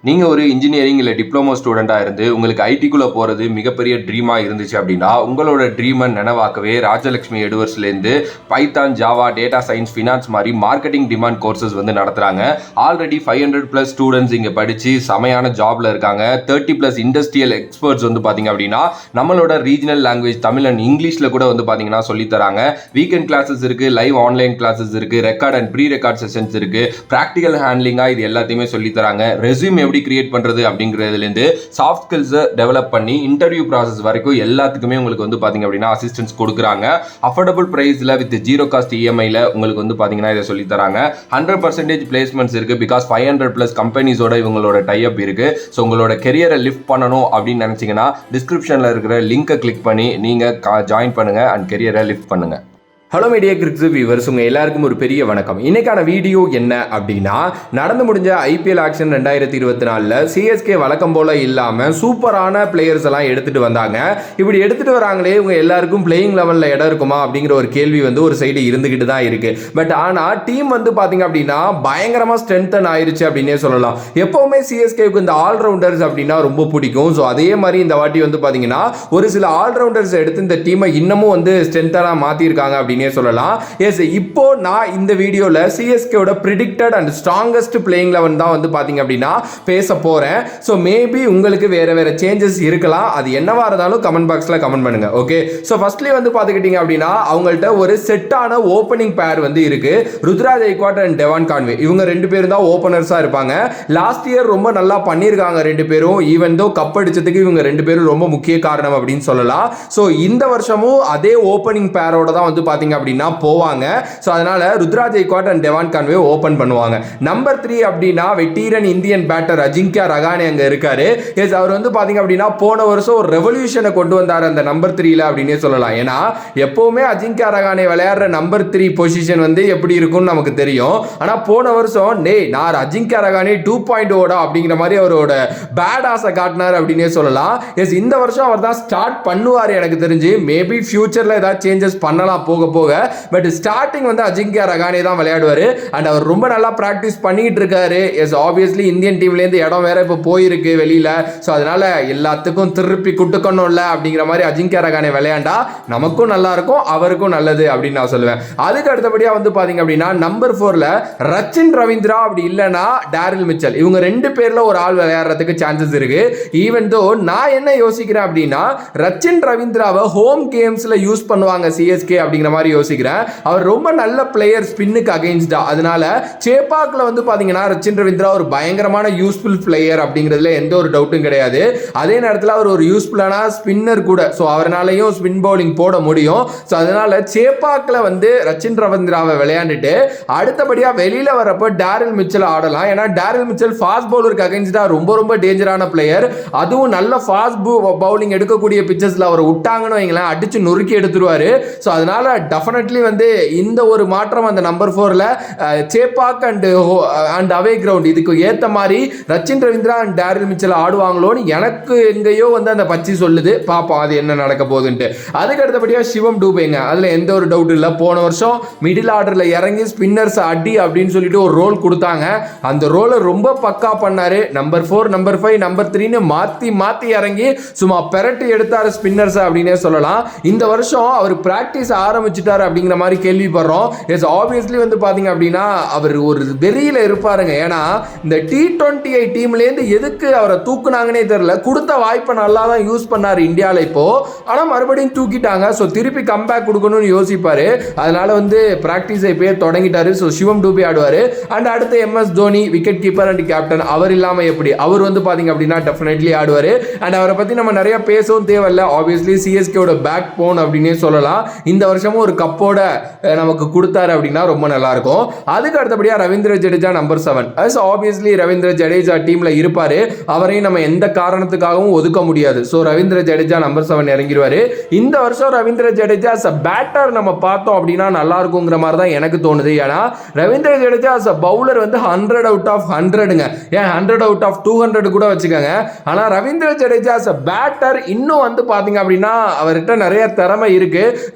நீங்கள் ஒரு இன்ஜினியரிங் இல்லை டிப்ளமோ ஸ்டூடெண்ட்டாக இருந்து உங்களுக்கு ஐடிக்குள்ளே போகிறது மிகப்பெரிய ட்ரீமாக இருந்துச்சு அப்படின்னா உங்களோட ட்ரீமை நினைவாக்கவே ராஜலட்சுமி எட்வர்ட்ஸ்லேருந்து Python, Java, data science, finance மாதிரி மார்க்கெட்டிங் டிமாண்ட் கோர்சஸ் வந்து நடத்துகிறாங்க. ஆல்ரெடி 500+ ஸ்டூடெண்ட்ஸ் இங்கே படித்து செமையான ஜாபில் இருக்காங்க. 30+ இண்டஸ்ட்ரியல் எக்ஸ்பர்ட்ஸ் வந்து பார்த்தீங்க அப்படின்னா நம்மளோட ரீஜனல் லாங்குவேஜ் தமிழ் அண்ட் இங்கிலீஷில் கூட வந்து பார்த்தீங்கன்னா சொல்லித்தராங்க. வீக்கெண்ட் கிளாஸஸ் இருக்குது, லைவ் ஆன்லைன் கிளாஸஸ் இருக்குது, record and pre record sessions இருக்குது, ப்ராக்டிக்கல் ஹேண்ட்லிங்காக இது எல்லாத்தையுமே சொல்லித்தராங்க. ரெஸ்யூம் எப்படி கிரியேட் பண்றது அப்படிங்கிறதுலேருந்து சாஃப்ட் ஸ்கில்ஸை டெவலப் பண்ணி இன்டர்வியூ ப்ராசஸ் வரைக்கும் எல்லாத்துக்குமே உங்களுக்கு வந்து பார்த்தீங்க அப்படின்னா அசிஸ்டன்ஸ் கொடுக்குறாங்க. அஃபோர்டபுள் ப்ரைஸில் வித் 0 காஸ்ட் இஎம்ஐயில் உங்களுக்கு வந்து பார்த்தீங்கன்னா இதை சொல்லி தராங்க. 100% பிளேஸ்மெண்ட்ஸ் இருக்குது. பிகாஸ் 500+ கம்பெனிஸோட இவங்களோட டைப் இருக்குது. ஸோ உங்களோட கெரியரை லிஃப்ட் பண்ணணும் அப்படின்னு நினச்சிங்கன்னா டிஸ்கிரிப்ஷனில் இருக்கிற லிங்கை கிளிக் பண்ணி நீங்கள் ஜாயின் பண்ணுங்கள் அண்ட் கெரியரை லிஃப்ட் பண்ணுங்கள். ஹலோ மீடியா கிரிக்ஸ் வியூவர்ஸ், உங்கள் எல்லாருக்கும் ஒரு பெரிய வணக்கம். இன்னைக்கான வீடியோ என்ன அப்படின்னா, நடந்து முடிஞ்ச ஐபிஎல் ஆக்ஷன் 2024 சிஎஸ்கே வழக்கம் போல இல்லாமல் சூப்பரான பிளேயர்ஸ் எல்லாம் எடுத்துட்டு வந்தாங்க. இப்படி எடுத்துட்டு வராங்களே, இவங்க எல்லாருக்கும் பிளேயிங் லெவலில் இடம் இருக்குமா அப்படிங்கிற ஒரு கேள்வி வந்து ஒரு சைடு இருந்துகிட்டு தான் இருக்கு. பட் ஆனால் டீம் வந்து பார்த்தீங்க அப்படின்னா பயங்கரமாக ஸ்ட்ரென்தன் ஆயிருச்சு அப்படின்னே சொல்லலாம். எப்பவுமே சிஎஸ்கேவுக்கு இந்த ஆல்ரவுண்டர்ஸ் அப்படின்னா ரொம்ப பிடிக்கும். ஸோ அதே மாதிரி இந்த வாட்டி வந்து பார்த்தீங்கன்னா ஒரு சில ஆல்ரவுண்டர்ஸ் எடுத்து இந்த டீமை இன்னமும் வந்து ஸ்ட்ரென்தனாக மாற்றிருக்காங்க அப்படின்னு சொல்லலாம். எஸ், இப்போ நான் இந்த வீடியோல சிஎஸ்கேவோட பிரெடிக்டட் அண்ட் ஸ்ட்ராங்கஸ்ட் பிளேயிங் 11 தான் வந்து பாத்தீங்க அப்படின்னா பேச போறேன். ஸோ மேபி உங்களுக்கு வேற சேஞ்சஸ் இருக்கலாம். அது என்னவா இருந்தாலும் கமெண்ட் பாக்ஸ்ல கமெண்ட் பண்ணுங்க. ஓகே, ஸோ ஃபர்ஸ்ட்லி வந்து பாத்துக்கிட்டீங்க அப்படின்னா அவங்கள்ட்ட ஒரு செட்டான ஓப்பனிங் பேர் வந்து இருக்கு. Ruturaj Gaikwad and Devon Conway, இவங்க ரெண்டு பேரும் தான் ஓப்பனர்ஸா இருப்பாங்க. லாஸ்ட் இயர் ரொம்ப நல்லா பண்ணியிருக்காங்க ரெண்டு பேரும். ஈவன் தோ கப் அடிச்சதுக்கு இவங்க ரெண்டு பேரும் ரொம்ப முக்கிய காரணம் அப்படின்னு சொல்லலாம். ஸோ இந்த வருஷமும் அதே ஓப்பனிங் பேரோட தான் வந்து பாத்தீங்க அப்படின்னா போவாங்க. சோ அதனால Ruturaj Gaikwad and Devon Conway open பண்ணுவாங்க. நம்பர் 3 அப்படின்னா veteran Indian batter Ajinkya Rahane அங்க இருக்காரு. எஸ், அவர் வந்து பாத்தீங்க அப்படின்னா போன வருஷம் ஒரு ரெவல்யூஷனை கொண்டு வந்தார் அந்த நம்பர் 3ல அப்படினே சொல்லலாம். ஏன்னா எப்பவுமே அஜிங்கியா ரஹானே விளையாடுற நம்பர் 3 பொசிஷன் வந்து எப்படி இருக்கும்னு நமக்கு தெரியும். ஆனா போன வருஷம் நான் அஜிங்கியா ரஹானே 2.0 அப்படிங்கிற மாதிரி அவரோட பேட் ஆசை காட்டினார் அப்படினே சொல்லலாம். எஸ், இந்த வருஷம் அவர் தான் ஸ்டார்ட் பண்ணுவார் எனக்கு தெரிஞ்சு. மேபி ஃபியூச்சர்ல ஏதாவது சேஞ்சஸ் பண்ணலாம் போக போக. பட் ஸ்டார்டிங் வந்து அஜிங்கியா ரஹானே தான் விளையாடுவாரு. அண்ட் அவர் ரொம்ப நல்லா பிராக்டிஸ் பண்ணிட்டு இருக்காரு. எஸ், ஆப்வியஸ்லி இந்தியன் டீம்ல இருந்து இடம் வேற இப்ப போயிருக்கு வெளியில. சோ அதனால எல்லாத்துக்கும் திருப்பி குட்டுக்கணும் இல்ல அப்படிங்கிற மாதிரி அஜிங்கியா ரஹானே விளையாண்டா நமக்கும் நல்லா இருக்கும், அவருக்கும் நல்லது அப்படின்னு நான் சொல்லுவேன். அதுக்கு அடுத்தபடியா வந்து பாத்தீங்க அப்படின்னா நம்பர் 4ல ரச்சின் ரவீந்திரா அப்படி இல்லனா டேரில் மிச்சல், இவங்க ரெண்டு பேர்ல ஒரு ஆள் விளையாடுறதுக்கு சான்சஸ் இருக்கு. ஈவன் தோ நான் என்ன யோசிக்கிறேன் அப்படின்னா ரச்சின் ரவீந்திராவை ஹோம் கேம்ஸ்ல யூஸ் பண்ணுவாங்க சிஎஸ்கே அப்படிங்கிற மாதிரி யோசிக்கிறேன். அவர் ரொம்ப நல்ல பிளேயர் ஸ்பின்னுக்கு அகைன்ஸ்டா. அதனால சேப்பாக்ல வந்து பாத்தீங்கன்னா ரச்சின் ரவீந்திரா ஒரு பயங்கரமான யூஸ்ஃபுல் பிளேயர் அப்படிங்கிறதுல எந்த ஒரு டவுட்டும் கிடையாது. அதே நேரத்தில் அவர் ஒரு யூஸ்ஃபுல்லான ஸ்பின்னர் கூட. ஸோ அவராலையும் ஸ்பின் பவுலிங் போட முடியும். ஸோ அதனால சேப்பாக்ல வந்து ரச்சின் ரவீந்திராவை விளையாண்டுட்டு அடுத்தபடியா வெளியில வரப்போ டேரில் மிச்சல் ஆடலாம். ஏன்னா டேரில் மிச்சல் ஃபாஸ்ட் பவுலருக்கு அகைன்ஸ்டா ரொம்ப டேஞ்சரான பிளேயர். அதுவும் நல்ல ஃபாஸ்ட் பவுலிங் எடுக்கக்கூடிய பிச்சஸ்ல அவர் விட்டாங்கன்னு வைங்களேன், அடிச்சு நொறுக்கி எடுத்துருவாரு. ஸோ அதனால டெஃபினெட்லி வந்து இந்த ஒரு மாற்றம் அந்த நம்பர் 4ல சேப்பாக் அண்ட் அவே கிரவுண்ட் இதுக்கு ஏத்த மாதிரி Rachin Ravindra and Daryl Mitchell ஆடுவாங்களோன்னு எனக்கு எங்கேயோ வந்து அந்த பச்சி சொல்லுது. பாப்போம் அது என்ன நடக்க போகுதுன்ட்டு. அதுக்கு அடுத்தபடியா சிவம் டூபேங்க, அதுல எந்த ஒரு டவுட் இல்லை. போன வருஷம் மிடில் ஆர்டர்ல இறங்கி ஸ்பின்னர்ஸ் அடி அப்படின்னு சொல்லிட்டு ஒரு ரோல் கொடுத்தாங்க. அந்த ரோலை ரொம்ப பக்கா பண்ணாரு. நம்பர் 4, நம்பர் 5, நம்பர் 3ன்னு மாத்தி இறங்கி சும்மா பெரட்டி எடுத்தாரு ஸ்பின்னர்ஸ் அப்படின்னே சொல்லலாம். இந்த வருஷம் அவர் பிராக்டிஸ் ஆரம்பிச்சுட்டாரு அப்படிங்கிற மாதிரி கேள்விப்படுறோம். எஸ், ஆப்வியஸ்லி வந்து பாத்தீங்க அப்படின்னா அவர் ஒரு வெறியில இருப்பாருங்க. ஏன்னா இந்த T20 டீம்ல இருந்து எதுக்கு அவரை தூக்குனாங்கன்னே தெரியல. கொடுத்த வாய்ப்பை நல்லா தான் யூஸ் பண்ணாரு இந்தியால இப்போ. ஆனா மறுபடியும் தூக்கிட்டாங்க. ஸோ திருப்பி கம்பேக் கொடுக்கணும்னு யோசிப்பாரு. அதனால வந்து பிராக்டிஸ் இப்பயே தொடங்கிட்டாரு. ஸோ சிவம் டூபே ஆடுவாரு. அண்ட் அடுத்து MS Dhoni wicket keeper and captain, அவர் இல்லாம எப்படி, அவர் வந்து பாத்தீங்க அப்படின்னா டெஃபினெட்லி ஆடுவாரு. அண்ட் அவரை பத்தி நம்ம நிறைய பேசவும் தேவையில்ல. ஆப்வியஸ்லி சிஎஸ்கேவோட பேக் போன் அப்படின்னே சொல்லலாம். இந்த வருஷமும் ஒரு கப்போட நமக்கு கொடுத்தாரு அப்படின்னா ரொம்ப நல்லா இருக்கும். அதுக்கு அடுத்தபடியா ரவீந்திர ஜடேஜா நம்பர் 7. ஆப்வியஸ்லி ரவீந்திர ஜடேஜா டீம்ல இருப்பாரு. அவரையும் நம்ம எந்த காரணத்துக்காகவும் ஒதுக்க முடியாது. So Ravindra Jadeja number 7 இறங்கிடுவாரு. இந்த வருஷம் ரவீந்திர ஜடேஜா பேட்டர் நம்ம பார்த்தோம் அப்படின்னா நல்லா இருக்குங்கிற மாதிரி தான் எனக்கு தோணுது. ஏன்னா ரவீந்திர ஜடேஜா பவுலர் வந்து 100 அவுட் ஆஃப் 100ங்க, ஏன் 100 அவுட் ஆஃப் 200 கூட வச்சுக்கோங்க. ஆனா ரவீந்திர ஜடேஜா பேட்டர் இன்னும் வந்து பாத்தீங்க அப்படின்னா அவர்கிட்ட நிறைய திறமை இருக்கு.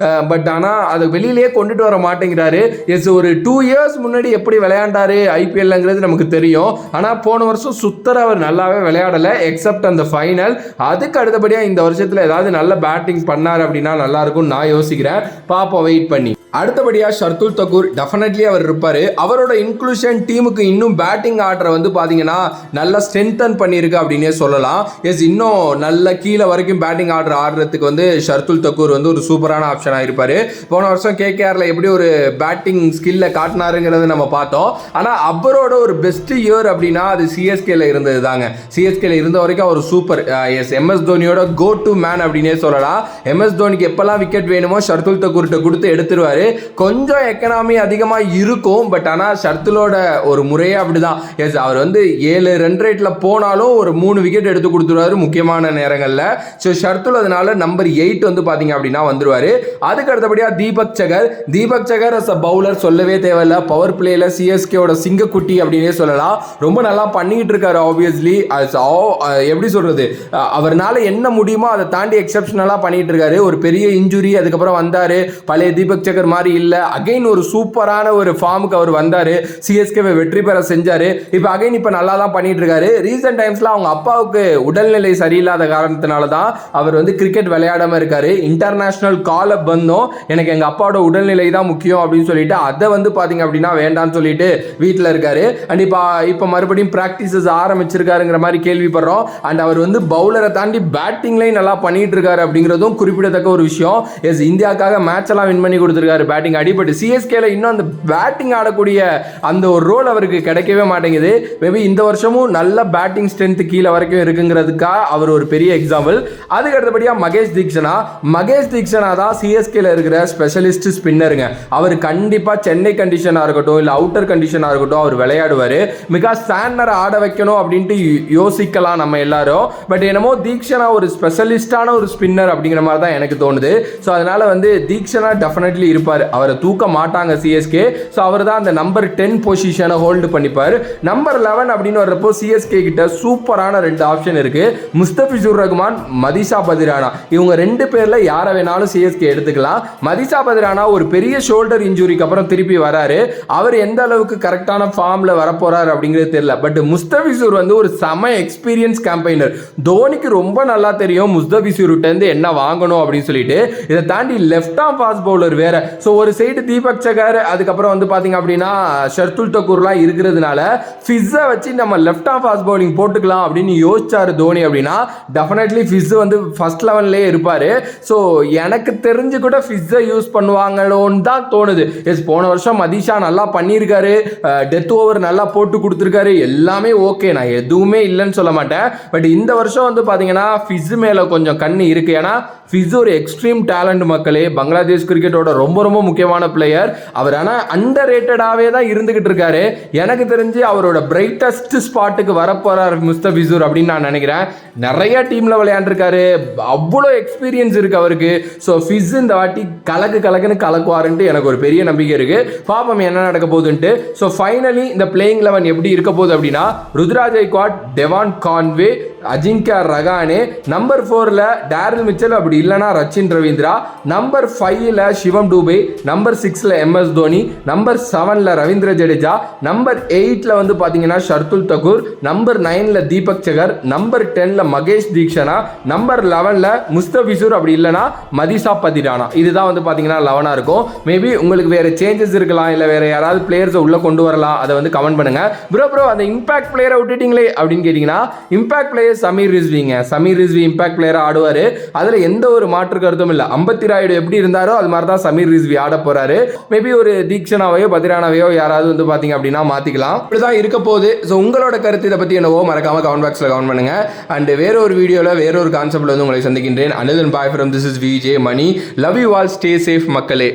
பட் ஆனா அதை வெளியிலேயே கொண்டுட்டு வர மாட்டேங்கிறாரு. எஸ், ஒரு 2 இயர்ஸ் முன்னாடி எப்படி விளையாண்டாரு ஐபிஎல்ங்கிறது நமக்கு தெரியும். ஆனால் போன வருஷம் சுத்தர அவர் நல்லாவே விளையாடலை எக்ஸப்ட் அந்த ஃபைனல். அதுக்கு அடுத்தபடியாக இந்த வருஷத்தில் ஏதாவது நல்ல பேட்டிங் பண்ணார் அப்படின்னா நல்லா இருக்கும்னு நான் யோசிக்கிறேன். பார்ப்போம் வெயிட் பண்ணி. அடுத்தபடியாக ஷர்துல் தக்கூர் டெஃபினெட்லி அவர் இருப்பார். அவரோட இன்க்ளூஷன் டீமுக்கு இன்னும் பேட்டிங் ஆர்டரை வந்து பார்த்தீங்கன்னா நல்லா ஸ்ட்ரென்தன் பண்ணியிருக்கு அப்படின்னே சொல்லலாம். எஸ், இன்னும் நல்ல கீழே வரைக்கும் பேட்டிங் ஆர்டர் ஆடுறதுக்கு வந்து ஷர்துல் தக்கூர் வந்து ஒரு சூப்பரான ஆப்ஷனாக இருப்பார். போன வருஷம் கேகேஆரில் எப்படி ஒரு பேட்டிங் ஸ்கில்லை காட்டினாருங்கிறத நம்ம பார்த்தோம். ஆனால் அவரோட ஒரு பெஸ்ட் இயர் அப்படின்னா அது சிஎஸ்கேல இருந்தது தாங்க. சிஎஸ்கேல இருந்த வரைக்கும் அவர் சூப்பர். எஸ், எம்எஸ் தோனியோட கோ டு மேன் அப்படின்னே சொல்லலாம். எம்எஸ் தோனிக்கு எப்பெல்லாம் விக்கெட் வேணுமோ ஷர்துல் தக்கூர்கிட்ட கொடுத்து எடுத்துருவார். கொஞ்சம் எக்கனாமி அதிகமாக இருக்கும், பட் ஆனால் ஷர்துலோட ஒரு முறையே அப்படிதான். எஸ், அவர் வந்து 7 ரன் ரேட்டில் போனாலும் ஒரு 3 விக்கெட் எடுத்து கொடுத்துருவாரு முக்கியமான நேரங்களில். ஸோ ஷர்துல் அதனால நம்பர் 8 வந்து பார்த்தீங்க அப்படின்னா வந்துருவாரு. அதுக்கு அடுத்தபடியாக தீபக் சகர் அஸ் அ பவுலர் சொல்லவே தேவையில்ல. பவர் பிளேயில் சிஎஸ்கேவோட சிங்கக்குட்டி அப்படின்னே சொல்லலாம். ரொம்ப நல்லா பண்ணிக்கிட்டு இருக்காரு. ஆப்வியஸ்லி எப்படி சொல்றது, அவர்னால என்ன முடியுமோ அதை தாண்டி எக்ஸப்ஷனலாக பண்ணிட்டு இருக்காரு. ஒரு பெரிய இன்ஜுரி அதுக்கப்புறம் வந்தாரு. பழைய தீபக் சகர் மாதிரி இல்ல, அகைன் ஒரு சூப்பரான ஒரு ஃபார்முக்கு அவர் வந்தாரு. சிஎஸ்கேவை வெற்றி பெற செஞ்சாரு. இப்போ அகைன் இப்போ நல்லா தான் பண்ணிட்டு இருக்காரு. ரீசெண்ட் டைம்ஸ்ல அவங்க அப்பாவுக்கு உடல்நிலை சரியில்லாத காரணத்தினால தான் அவர் வந்து கிரிக்கெட் விளையாடாம இருக்காரு. இன்டர்நேஷனல் கால் அப் வந்தோம், எனக்கு எங்க அப்பாவோட உடல்நிலை தான் முக்கியம் அப்படின்னு சொல்லிட்டு அதை வந்து பாத்தீங்க அப்படின்னா வேண்டாம்னு சொல்லிட்டு வீட்டில் இருக்காரு. அண்ட் இப்போ மறுபடியும் பிராக்டிசஸ் ஆரம்பிச்சிருக்காருங்கிற மாதிரி கேள்விப்படுறோம். அண்ட் அவர் வந்து பவுலரை தாண்டி பேட்டிங்லையும் நல்லா பண்ணிட்டு இருக்காரு அப்படிங்கிறதும் குறிப்பிடத்தக்க ஒரு விஷயம். எஸ், இந்தியாவுக்காக மேட்ச் எல்லாம் வின் பண்ணி கொடுத்துருக்காரு பேட்டிங் ஆடி. பட் சிஎஸ்கேல இன்னும் அந்த பேட்டிங் ஆடக்கூடிய அந்த ஒரு ரோல் அவருக்கு கிடைக்கவே மாட்டேங்குது. மேபி இந்த வருஷமும் நல்ல பேட்டிங் ஸ்ட்ரென்த் கீழே வரைக்கும் இருக்குங்கிறதுக்காக அவர் ஒரு பெரிய எக்ஸாம்பிள். அதுக்கு அடுத்தபடியா மகேஷ் தீக்ஷனா தான் சிஎஸ்கேல இருக்கிற ஸ்பெஷலிஸ்ட் ஸ்பின்னருங்க. அவர் கண்டிப்பா சென்னை கண்டிஷனா இருக்கட்டும் இல்ல அவுட்டர் கண்டிஷனா இருக்கட்டும் அவர் விளையாடுவாரு. பிகாஸ் சாண்டரை ஆட வைக்கணும் அப்படின்ட்டு யோசிக்கலாம் நம்ம எல்லாரும். பட் என்னமோ தீக்ஷனா ஒரு ஸ்பெஷலிஸ்டான ஒரு ஸ்பின்னர் அப்படிங்கிற மாதிரி தான் எனக்கு தோணுது. ஸோ அதனால வந்து தீக்ஷனா டெஃபினெட்லி இருப்பார். அவரை தூக்க மாட்டாங்க சிஎஸ்கே. ஸோ அவர் தான் அந்த நம்பர் 10 பொசிஷனை ஹோல்டு பண்ணிப்பார். நம்பர் 11 அப்படின்னு வர்றப்போ சிஎஸ்கே கிட்ட சூப்பரான 2 ஆப்ஷன் இருக்கு. முஸ்தபிசுர் ரஹ்மான், மதிஷா பதிரானா. இவங்க 2 பேர்ல யாரை வேணாலும் சிஎஸ்கே எடுத்துக்கலாம். மதிஷா பதிரானா ஒரு பெரிய ஷோல்டர் இன்ஜுரிக்கு அப்புறம் திருப்பி வராரு. அவர் எந்த அளவுக்கு கரெக்டான ஃபார்ம்ல வரப்போறாரு அப்படிங்கிறது தெரியல. பட் முஸ்தபிசுர் வந்து ஒரு செம எக்ஸ்பீரியன்ஸ் கேம்பெயினர். தோனிக்கு ரொம்ப நல்லா தெரியும் முஸ்தபிசுர்கிட்ட இருந்து என்ன வாங்கணும் அப்படின்னு சொல்லிட்டு. இதை தாண்டி லெஃப்ட் ஆர்ம் ஃபாஸ்ட் பவுலர் வேற. ஸோ ஒரு சைடு தீபக் சகர் அதுக்கப்புறம் வந்து பார்த்தீங்க அப்படின்னா ஷர்துல் தக்கூர்லாம் இருக்கிறதுனால ஃபிஸ்ஸை வச்சு நம்ம லெஃப்ட் ஆஃப் ஃபாஸ்ட் பவுலிங் போட்டுக்கலாம் அப்படின்னு யோசிச்சாரு தோனி அப்படின்னா டெஃபினெட்லி ஃபிஸ் வந்து ஃபர்ஸ்ட் லெவன்லேயே இருப்பார். ஸோ எனக்கு தெரிஞ்சு கூட ஃபிஸ்ஸை யூஸ் பண்ணுவாங்களோன்னு தான் தோணுது. எஸ், போன வருஷம் மதிஷா நல்லா பண்ணியிருக்காரு, டெத் ஓவர் நல்லா போட்டு கொடுத்துருக்காரு, எல்லாமே ஓகே, நான் எதுவுமே இல்லைன்னு சொல்ல மாட்டேன். பட் இந்த வருஷம் வந்து பார்த்தீங்கன்னா ஃபிஸ் மேலே கொஞ்சம் கண்ணு இருக்கு. ஏன்னா ஃபிஸ் ஒரு எக்ஸ்ட்ரீம் டேலண்ட் மக்களே. பங்களாதேஷ் கிரிக்கெட்டோட ரொம்ப ரொம்ப முக்கியமான பிளேயர் அவர். ஆனால் அண்டர் ரேட்டடாகவே தான் இருந்துகிட்டு இருக்காரு. எனக்கு தெரிஞ்சு அவரோட பிரைட்டஸ்ட் ஸ்பாட்டுக்கு வரப்போறார் முஸ்தபிசுர் அப்படின்னு நான் நினைக்கிறேன். நிறைய டீம்ல விளையாண்டுருக்காரு, அவ்வளோ எக்ஸ்பீரியன்ஸ் இருக்கு அவருக்கு. ஸோ ஃபிஸ் இந்த வாட்டி கலக்குன்னு கலக்குவாருன்ட்டு எனக்கு ஒரு பெரிய நம்பிக்கை இருக்கு. பாப்போம் என்ன நடக்க போகுதுன்ட்டு. ஸோ ஃபைனலி இந்த பிளேயிங் 11 எப்படி இருக்க போகுது அப்படின்னா Ruturaj Gaikwad, Devon Conway, Ajinkya Rahane, number 4ல டேரில் மிச்சல், அப்படி இல்லைனா ரச்சின் ரவீந்திரா, நம்பர் 5ல சிவம் டூபே, நம்பர் 6ல எம்எஸ் தோனி, நம்பர் 7ல ரவீந்திர ஜடேஜா, நம்பர் 8ல வந்து பார்த்தீங்கன்னா ஷர்துல் தக்கூர், நம்பர் 9ல தீபக் சகர், நம்பர் 10ல மகேஷ் தீக்ஷனா, நம்பர் 11ல முஸ்தபிசுர், அப்படி இல்லைனா மதிஷா பதிரானா. இதுதான் வந்து பார்த்தீங்கன்னா 11ஆ இருக்கும். மேபி உங்களுக்கு வேற சேஞ்சஸ் இருக்கலாம், இல்லை வேற யாராவது பிளேயர்ஸை உள்ள கொண்டு வரலாம், அதை வந்து கமெண்ட் பண்ணுங்க. ப்ரோ அந்த இம்பாக்ட் பிளேயரை விட்டுட்டீங்களே அப்படின்னு கேட்டீங்கன்னா, impact player Sameer Rizvi impact பிளேயரா ஆடுவாரு. அதுல எந்த ஒரு மாற்று கருத்தும் இல்ல. அம்பத்தி ராயுடு எப்படி இருந்தாரோ அது மாதிரி தான் சமீர் ரிஸ்வி ஆட போறாரு. மேபி ஒரு தீக்ஷனாவையோ பதிரானாவையோ யாராவது வந்து பாத்தீங்க அப்படின்னா மாத்திக்கலாம். இப்படிதான் இருக்க போகுது. ஸோ உங்களோட கருத்து இதை பத்தி என்னவோ மறக்காம கமெண்ட் பாக்ஸ்ல கமெண்ட் பண்ணுங்க. அண்ட் வேற ஒரு வீடியோல வேற ஒரு கான்செப்ட்ல வந்து உங்களை சந்திக்கின்றேன். Until then, bye from this is VJ Money. Love you all. Stay safe மக்களே.